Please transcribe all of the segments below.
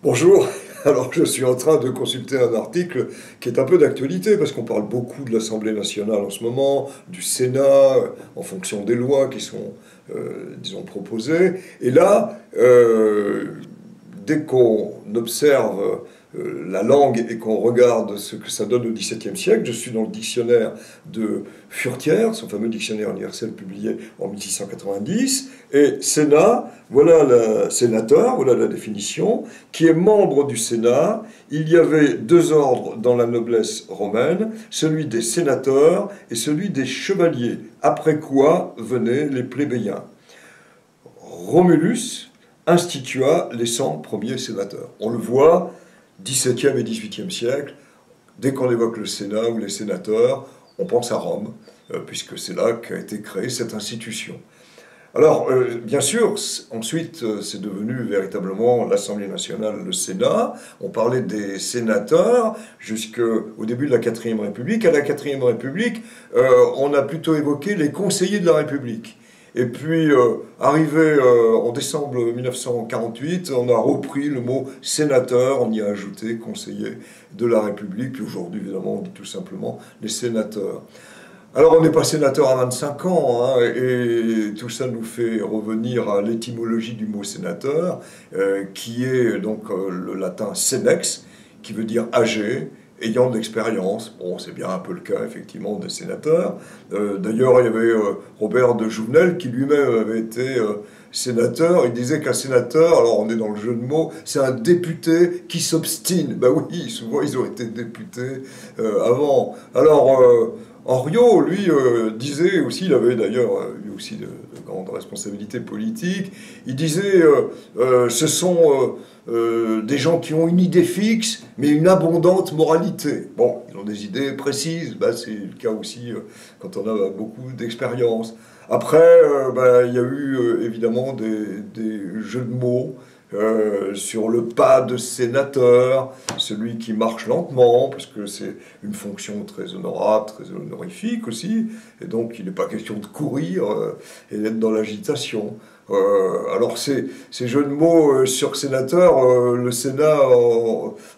Bonjour, alors je suis en train de consulter un article qui est un peu d'actualité parce qu'on parle beaucoup de l'Assemblée nationale en ce moment, du Sénat, en fonction des lois qui sont, disons, proposées. Et là, dès qu'on observe la langue et qu'on regarde ce que ça donne au XVIIe siècle, je suis dans le dictionnaire de Furetière, son fameux dictionnaire universel publié en 1690, et Sénat, sénateur, voilà la définition, qui est membre du Sénat. Il y avait deux ordres dans la noblesse romaine, celui des sénateurs et celui des chevaliers, après quoi venaient les plébéiens. Romulus institua les 100 premiers sénateurs. On le voit, XVIIe et XVIIIe siècle, dès qu'on évoque le Sénat ou les sénateurs, on pense à Rome, puisque c'est là qu'a été créée cette institution. Alors, bien sûr, ensuite, c'est devenu véritablement l'Assemblée nationale, le Sénat. On parlait des sénateurs jusqu'au début de la Quatrième République. À la Quatrième République, on a plutôt évoqué les conseillers de la République. Et puis, arrivé en décembre 1948, on a repris le mot sénateur, on y a ajouté conseiller de la République, puis aujourd'hui, évidemment, on dit tout simplement les sénateurs. Alors, on n'est pas sénateur à 25 ans, hein, et tout ça nous fait revenir à l'étymologie du mot sénateur, qui est donc le latin senex, qui veut dire âgé, ayant de l'expérience. Bon, c'est bien un peu le cas, effectivement, des sénateurs. D'ailleurs, il y avait Robert de Jouvenel, qui lui-même avait été sénateur. Il disait qu'un sénateur, alors on est dans le jeu de mots, c'est un député qui s'obstine. Ben oui, souvent, ils ont été députés avant. Alors, Henriot, lui, disait aussi, il avait d'ailleurs eu aussi de grandes responsabilités politiques, il disait ce sont des gens qui ont une idée fixe, mais une abondante moralité. Bon, ils ont des idées précises, ben, c'est le cas aussi quand on a beaucoup d'expérience. Après, ben, il y a eu évidemment des jeux de mots, sur le pas de sénateur, celui qui marche lentement, parce que c'est une fonction très honorable, très honorifique aussi, et donc il n'est pas question de courir et d'être dans l'agitation. Alors ces jeux de mots sur sénateur, le Sénat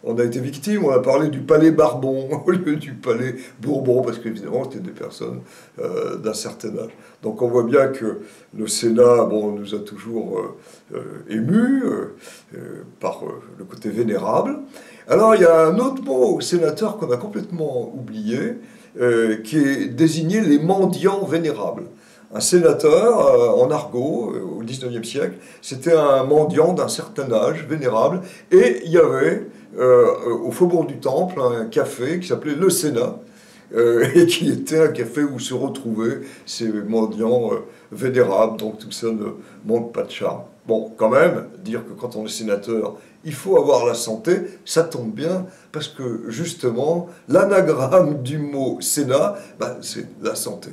on a été victime, on a parlé du palais Barbon au lieu du palais Bourbon, parce qu'évidemment c'était des personnes d'un certain âge. Donc on voit bien que le Sénat nous a toujours émus par le côté vénérable. Alors il y a un autre mot sénateur qu'on a complètement oublié, qui est désigné les mendiants vénérables. Un sénateur, en argot, au XIXe siècle, c'était un mendiant d'un certain âge, vénérable, et il y avait au faubourg du Temple un café qui s'appelait le Sénat, et qui était un café où se retrouvaient ces mendiants vénérables, donc tout ça ne manque pas de charme. Bon, quand même, dire que quand on est sénateur, il faut avoir la santé, ça tombe bien, parce que justement, l'anagramme du mot Sénat, c'est la santé.